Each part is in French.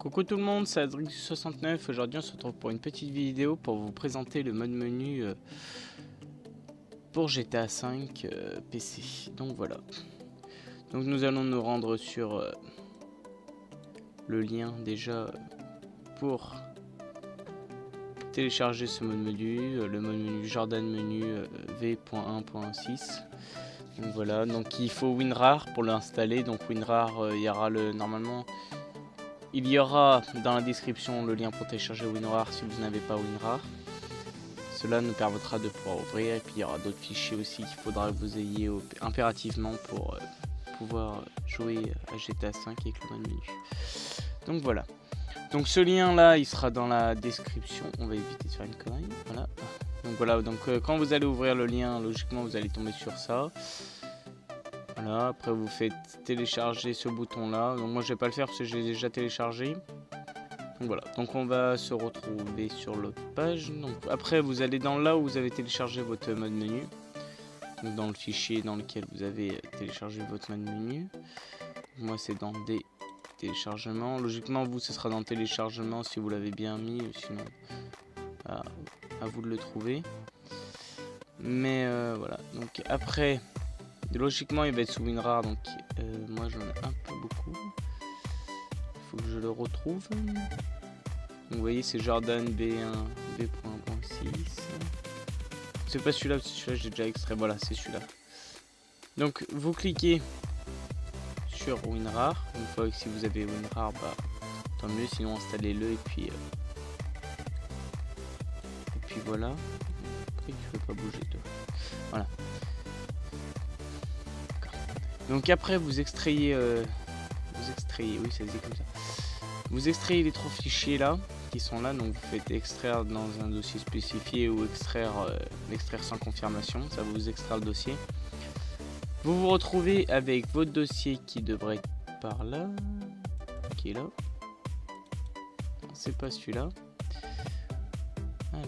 Coucou tout le monde, c'est Adrix69. Aujourd'hui on se retrouve pour une petite vidéo pour vous présenter le mode menu pour GTA V PC. Donc voilà. Donc nous allons nous rendre sur le lien déjà pour télécharger ce mode menu, le mode menu Jordan menu v.1.6. Donc voilà, donc il faut WinRAR pour l'installer. Donc WinRAR, il y aura normalement il y aura dans la description le lien pour télécharger WinRAR si vous n'avez pas WinRAR. Cela nous permettra de pouvoir ouvrir, et puis il y aura d'autres fichiers aussi qu'il faudra que vous ayez impérativement pour pouvoir jouer à GTA 5 avec le mode menu. Donc voilà. Donc ce lien là il sera dans la description. On va éviter de faire une connerie. Voilà. Donc voilà, donc quand vous allez ouvrir le lien, logiquement vous allez tomber sur ça. Voilà, après vous faites télécharger ce bouton là. Donc moi je vais pas le faire parce que j'ai déjà téléchargé. Donc voilà, donc on va se retrouver sur l'autre page. Donc après vous allez dans là où vous avez téléchargé votre mode menu. Donc dans le fichier dans lequel vous avez téléchargé votre mode menu. Moi c'est dans des téléchargements. Logiquement vous ce sera dans téléchargement si vous l'avez bien mis. Sinon à vous de le trouver. Mais voilà, donc après... logiquement il va être sous WinRAR, donc moi j'en ai un peu beaucoup. Il faut que je le retrouve. Donc vous voyez c'est Jordan B1 B.1.6. C'est pas celui-là, celui-là j'ai déjà extrait, voilà c'est celui-là. Donc vous cliquez sur WinRAR. Une fois que si vous avez WinRAR, bah tant mieux, sinon installez-le et puis voilà. Après tu peux pas bouger toi. Voilà. Donc après vous extrayez, oui ça dit comme ça. Vous extrayez les 3 fichiers là qui sont là, donc vous faites extraire dans un dossier spécifié ou extraire sans confirmation, ça va vous extraire le dossier. Vous vous retrouvez avec votre dossier qui devrait être par là, qui est là. C'est pas celui-là. Alors,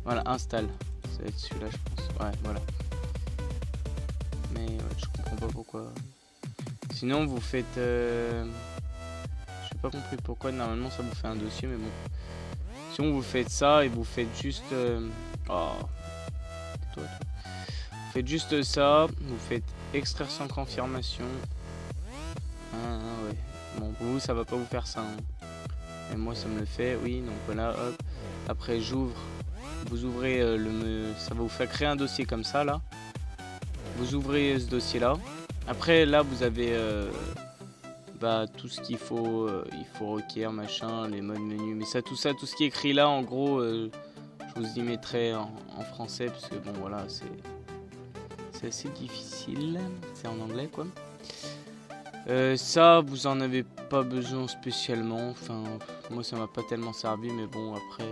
voilà, installe. Ça va être celui-là je pense. Ouais, voilà. Mais je comprends pas pourquoi. Sinon vous faites j'ai pas compris pourquoi normalement ça vous fait un dossier, mais bon. Sinon vous faites ça et vous faites juste vous faites juste ça, vous faites extraire sans confirmation. Ouais. Bon pour vous ça va pas vous faire ça hein. Et moi ça me le fait, oui, donc voilà, hop. Après j'ouvre, vous ouvrez ça va vous faire créer un dossier comme ça là. Vous ouvrez ce dossier là. Après là vous avez tout ce qu'il faut, il faut requérir machin, les modes menu, mais tout ce qui est écrit là en gros je vous y mettrai en français parce que bon voilà c'est assez difficile, c'est en anglais quoi. Ça vous en avez pas besoin spécialement, enfin moi ça m'a pas tellement servi, mais bon après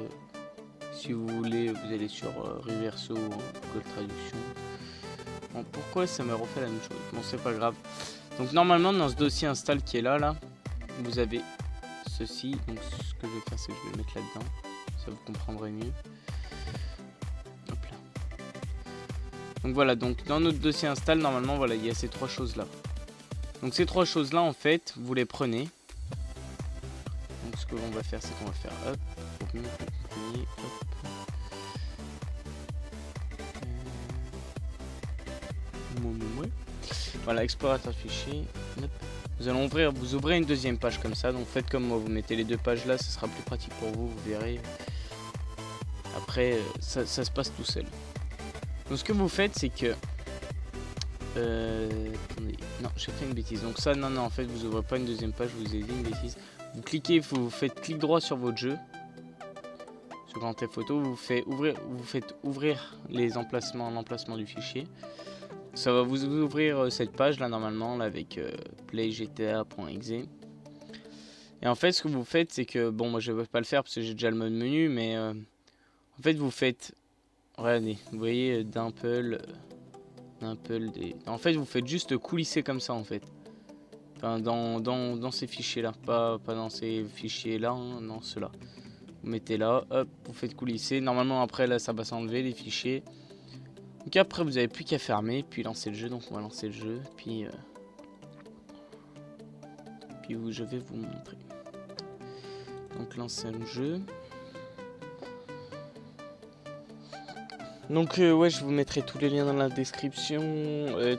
si vous voulez vous allez sur Reverso ou Google Traduction. Bon, pourquoi ça me refait la même chose? Bon c'est pas grave. Donc normalement dans ce dossier install qui est là vous avez ceci. Donc ce que je vais faire c'est que je vais le mettre là-dedans, ça vous comprendrez mieux. Hop là. Donc voilà, donc dans notre dossier install normalement voilà il y a ces 3 choses là. Donc ces 3 choses là en fait vous les prenez. Donc ce que l'on va faire c'est qu'on va faire hop, copier, hop. Voilà, explorateur de fichiers. Vous allez vous ouvrez une deuxième page comme ça. Donc faites comme moi, vous mettez les 2 pages là, ce sera plus pratique pour vous, vous verrez. Après, ça se passe tout seul. Donc ce que vous faites, c'est que... attendez, non, j'ai fait une bêtise. Donc ça, non, en fait, vous ouvrez pas une deuxième page, je vous ai dit une bêtise. Vous cliquez, vous faites clic droit sur votre jeu. Sur Grand Theft Auto, vous faites ouvrir l'emplacement du fichier. Ça va vous ouvrir cette page là normalement là, avec playgta.exe. Et en fait ce que vous faites c'est que, bon moi je vais pas le faire parce que j'ai déjà le mode menu, mais en fait vous faites, regardez, vous voyez en fait vous faites juste coulisser comme ça en fait. Enfin dans ces fichiers là, pas dans ces fichiers là, hein, dans ceux-là. Vous mettez là, hop, vous faites coulisser. Normalement après là ça va s'enlever les fichiers. Donc après vous avez plus qu'à fermer puis lancer le jeu. Donc on va lancer le jeu puis je vais vous montrer. Donc lancer le jeu. Donc ouais, je vous mettrai tous les liens dans la description.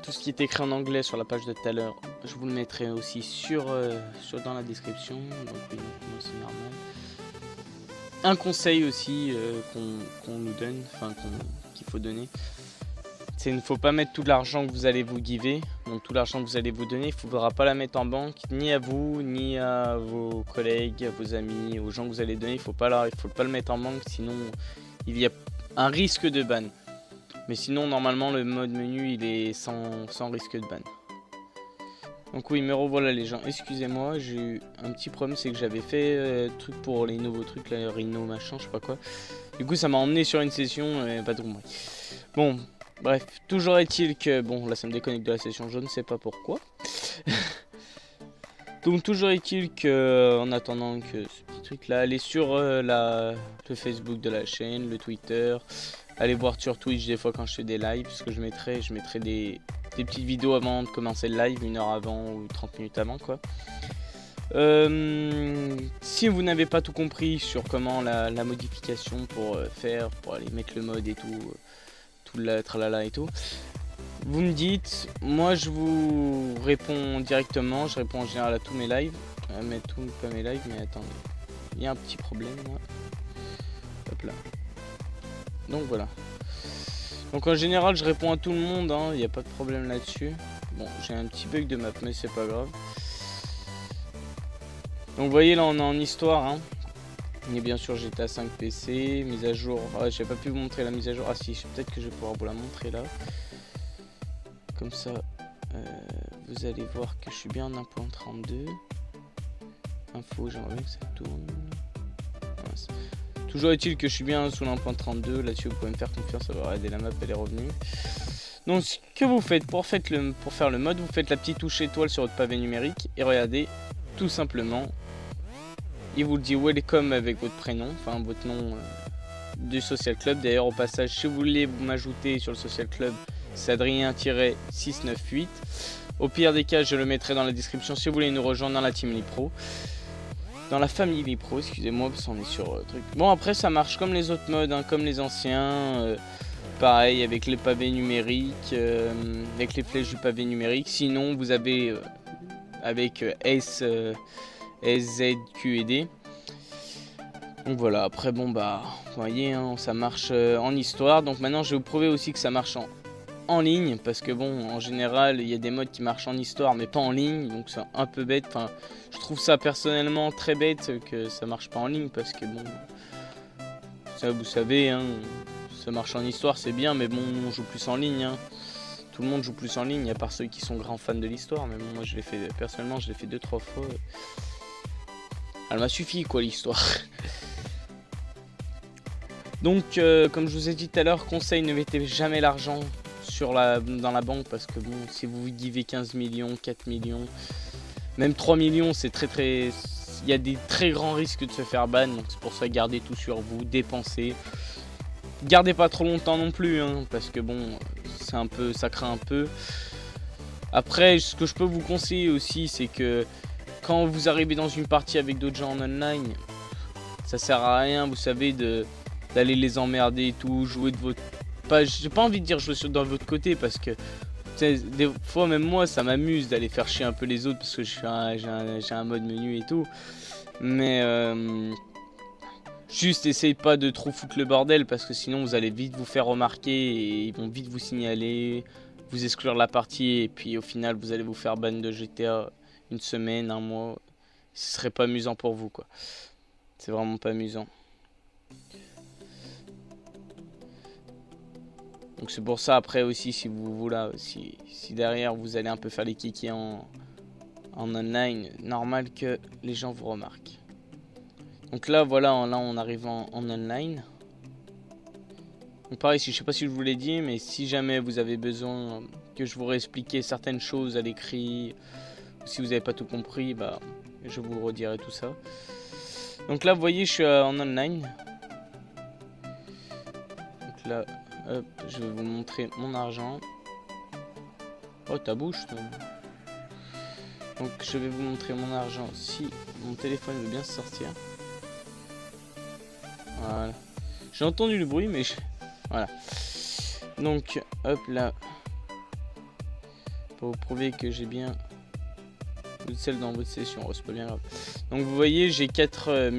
Tout ce qui est écrit en anglais sur la page de tout à l'heure, je vous le mettrai aussi dans la description. Donc oui, moi c'est normal. Un conseil aussi qu'on nous donne, enfin qu'il faut donner, c'est qu'il ne faut pas mettre tout l'argent que vous allez vous giver. Donc tout l'argent que vous allez vous donner, il ne faudra pas la mettre en banque, ni à vous, ni à vos collègues, à vos amis, aux gens que vous allez donner. Il faut pas le mettre en banque, sinon il y a un risque de ban. Mais sinon, normalement, le mode menu, il est sans risque de ban. Donc oui, me revoilà les gens. Excusez-moi, j'ai eu un petit problème, c'est que j'avais fait truc pour les nouveaux trucs, là, Rhino, machin, je sais pas quoi. Du coup, ça m'a emmené sur une session, pas tout compris. Bon, bref, toujours est-il que... Bon, là, ça me déconnecte de la session, je ne sais pas pourquoi. Donc, toujours est-il que, en attendant que ce petit truc-là, allez sur le Facebook de la chaîne, le Twitter... Allez voir sur Twitch des fois quand je fais des lives, parce que je mettrai des petites vidéos avant de commencer le live, 1 heure avant ou 30 minutes avant quoi. Si vous n'avez pas tout compris sur comment la modification pour aller mettre le mode et tout le tralala et tout, vous me dites, moi je vous réponds directement, je réponds en général à tous mes lives, pas mes lives, mais attendez, il y a un petit problème là. Hop là. Donc voilà. Donc en général je réponds à tout le monde, il n'y a pas de problème là-dessus. Bon, j'ai un petit bug de map mais c'est pas grave. Donc vous voyez là on est en histoire. Et bien sûr GTA 5 PC, mise à jour. Ah, j'ai pas pu vous montrer la mise à jour. Ah si, peut-être que je vais pouvoir vous la montrer là. Comme ça, vous allez voir que je suis bien en 1.32. Info, j'aimerais bien que ça tourne. Voilà. Toujours est-il que je suis bien sous l'1.32, là-dessus vous pouvez me faire confiance, ça va regarder la map, elle est revenue. Donc ce que vous faites pour faire le mode, vous faites la petite touche étoile sur votre pavé numérique et regardez, tout simplement, il vous dit welcome avec votre prénom, enfin votre nom du social club. D'ailleurs au passage, si vous voulez m'ajouter sur le social club, c'est Adrien-698. Au pire des cas, je le mettrai dans la description si vous voulez nous rejoindre dans la team Lipro. Dans la famille Lipro, excusez-moi, parce qu'on est sur truc. Bon, après, ça marche comme les autres modes, comme les anciens. Pareil, avec les pavés numériques, avec les flèches du pavé numérique. Sinon, vous avez avec S, Z, Q et D. Donc voilà, après, bon, bah, vous voyez, ça marche en histoire. Donc maintenant, je vais vous prouver aussi que ça marche en ligne, parce que bon, en général il y a des modes qui marchent en histoire mais pas en ligne, donc c'est un peu bête. Enfin, je trouve ça personnellement très bête que ça marche pas en ligne, parce que bon, ça vous savez, ça marche en histoire c'est bien, mais bon, on joue plus en ligne, tout le monde joue plus en ligne, à part ceux qui sont grands fans de l'histoire. Mais bon, moi je l'ai fait personnellement, je l'ai fait 2-3 fois, elle m'a suffi quoi l'histoire. Donc comme je vous ai dit tout à l'heure, conseil, ne mettez jamais l'argent dans la banque, parce que bon, si vous givez 15 millions, 4 millions, même 3 millions, c'est il y a des très grands risques de se faire ban. Donc c'est pour ça, gardez tout sur vous, dépensez. Gardez pas trop longtemps non plus, parce que bon, ça craint un peu. Après, ce que je peux vous conseiller aussi, c'est que quand vous arrivez dans une partie avec d'autres gens en online, ça sert à rien, vous savez, d'aller les emmerder et tout, jouer de votre... J'ai pas envie de dire jouer dans votre côté, parce que des fois même moi ça m'amuse d'aller faire chier un peu les autres, parce que j'ai un mode menu et tout. Mais juste essayez pas de trop foutre le bordel, parce que sinon vous allez vite vous faire remarquer et ils vont vite vous signaler, vous exclure la partie, et puis au final vous allez vous faire ban de GTA 1 semaine, 1 mois. Ce serait pas amusant pour vous quoi. C'est vraiment pas amusant. Donc c'est pour ça, après aussi, si vous voulez, si derrière vous allez un peu faire les kikis en online, normal que les gens vous remarquent. Donc là voilà, là on arrive en online. Donc pareil, je sais pas si je vous l'ai dit, mais si jamais vous avez besoin que je vous réexplique certaines choses à l'écrit, ou si vous n'avez pas tout compris, bah je vous redirai tout ça. Donc là vous voyez, je suis en online. Donc là, hop, je vais vous montrer mon argent. Oh, ta bouche, toi. Donc je vais vous montrer mon argent si mon téléphone veut bien se sortir. Voilà. J'ai entendu le bruit, mais voilà. Donc, hop là. Pour vous prouver que j'ai bien toute celle dans votre session. Oh, c'est pas bien grave. Donc, vous voyez, j'ai 4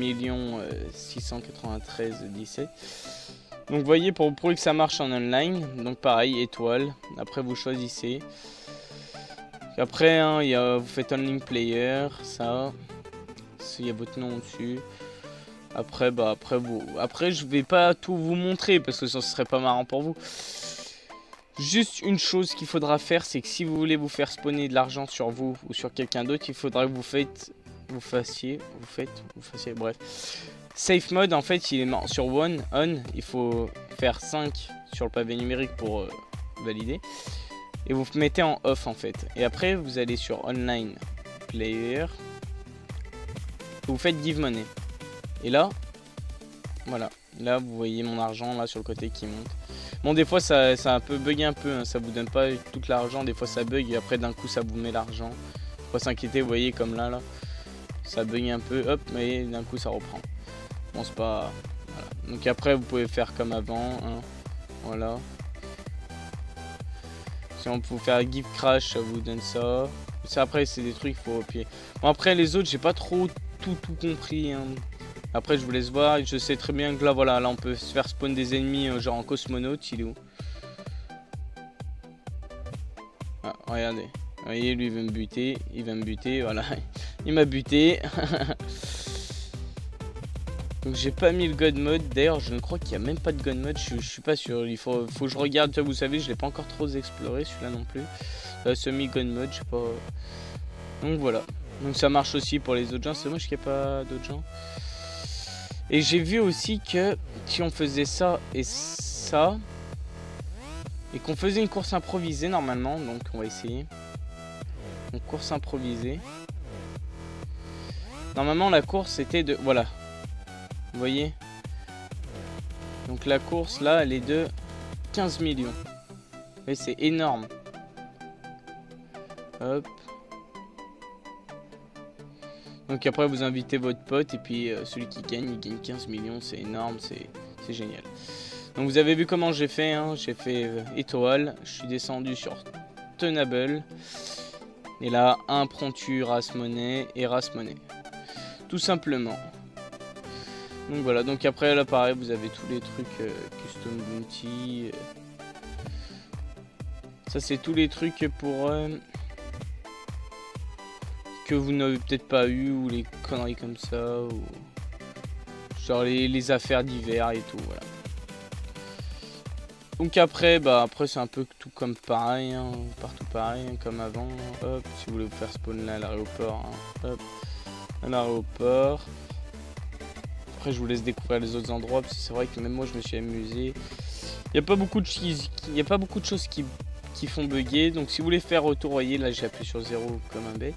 693 17. Donc, vous voyez, pour vous prouver que ça marche en online. Donc, pareil, étoile. Après, vous choisissez. Après, hein, vous faites online player. Ça. Il y a votre nom dessus. Après, après, je vais pas tout vous montrer parce que ça serait pas marrant pour vous. Juste une chose qu'il faudra faire, c'est que si vous voulez vous faire spawner de l'argent sur vous ou sur quelqu'un d'autre, il faudra que vous fassiez, bref. Safe mode, en fait, il est sur on. Il faut faire 5 sur le pavé numérique pour valider. Et vous mettez en off, en fait. Et après, vous allez sur online player. Vous faites give money. Et là, voilà. Là, vous voyez mon argent là sur le côté qui monte. Bon, des fois, ça un peu bug un peu. Hein. Ça vous donne pas tout l'argent. Des fois, ça bug et après, d'un coup, ça vous met l'argent. Faut pas s'inquiéter. Vous voyez, comme là. Ça bug un peu. Hop, mais d'un coup, ça reprend. Bon, c'est pas... Voilà. Donc après, vous pouvez faire comme avant. Hein. Voilà. Si on peut faire give crash, ça vous donne ça. Ça, après, c'est des trucs, il faut appuyer. Bon, après, les autres, j'ai pas trop tout compris. Hein. Après, je vous laisse voir. Je sais très bien que là, voilà, là, on peut se faire spawn des ennemis, genre en cosmonaute. Il est où? Ah, regardez. Vous voyez, lui, il veut me buter. Il va me buter, voilà. Il m'a buté. Donc, j'ai pas mis le God Mode. D'ailleurs, je ne crois qu'il n'y a même pas de God Mode. Je suis pas sûr. Il faut que je regarde. Vous savez, je l'ai pas encore trop exploré, celui-là non plus. Semi-God Mode, je sais pas. Donc, voilà. Donc, ça marche aussi pour les autres gens. C'est dommage qu'il n'y ait pas d'autres gens. Et j'ai vu aussi que si on faisait ça et ça, et qu'on faisait une course improvisée normalement, donc on va essayer. Une course improvisée. Normalement la course était de... Voilà. Vous voyez? Donc la course là, elle est de 15 millions. Et c'est énorme. Hop. Donc après vous invitez votre pote et puis celui qui gagne, il gagne 15 millions, c'est énorme, c'est génial. Donc vous avez vu comment j'ai fait, hein, j'ai fait étoile, je suis descendu sur Tenable. Et là, impromptu race monnaie et race monnaie. Tout simplement. Donc voilà, donc après là pareil, vous avez tous les trucs custom bounty. Ça c'est tous les trucs pour... que vous n'avez peut-être pas eu, ou les conneries comme ça, ou genre les affaires d'hiver et tout, voilà. Donc après, après c'est un peu tout comme pareil, hein, partout pareil, hein, comme avant. Hop, si vous voulez vous faire spawn là à l'aéroport, hein, hop, à l'aéroport. Après je vous laisse découvrir les autres endroits, parce que c'est vrai que même moi je me suis amusé. Il n'y a pas beaucoup de choses qui font bugger, donc si vous voulez faire retour, vous voyez là j'ai appuyé sur 0 comme un bête.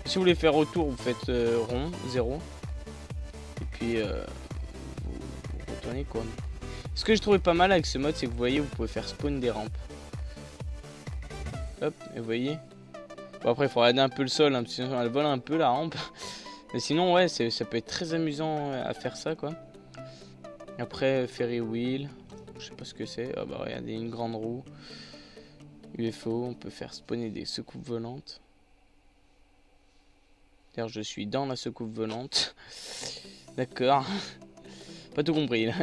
Si vous voulez faire retour, vous faites rond, 0. Et puis vous retournez quoi. Ce que je trouvais pas mal avec ce mode, c'est que vous voyez, vous pouvez faire spawn des rampes. Hop, et vous voyez. Bon après il faut regarder un peu le sol, hein, parce que sinon elle vole un peu la rampe. Mais sinon ouais, ça peut être très amusant à faire ça quoi. Après Ferry Wheel, je sais pas ce que c'est. Ah bah regardez, une grande roue. UFO, on peut faire spawner des secoupes volantes. D'ailleurs, je suis dans la secoupe volante. D'accord. Pas tout compris là.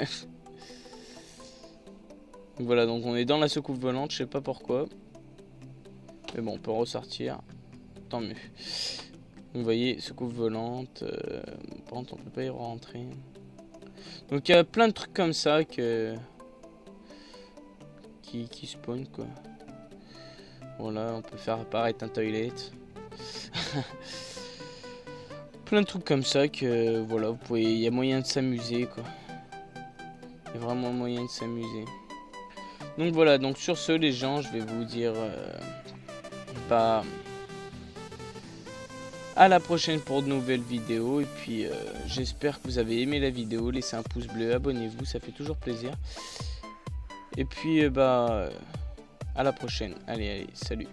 Voilà, donc on est dans la secoupe volante, je sais pas pourquoi. Mais bon, on peut ressortir. Tant mieux. Vous voyez, secoupe volante. Par contre, on peut pas y rentrer. Donc il y a plein de trucs comme ça qui spawn quoi. Voilà, on peut faire apparaître un toilette. Plein de trucs comme ça que voilà, vous pouvez, il y a moyen de s'amuser quoi. Il y a vraiment moyen de s'amuser. Donc voilà, donc sur ce les gens, je vais vous dire à la prochaine pour de nouvelles vidéos. Et puis j'espère que vous avez aimé la vidéo. Laissez un pouce bleu, abonnez-vous, ça fait toujours plaisir. Et puis à la prochaine. Allez, salut.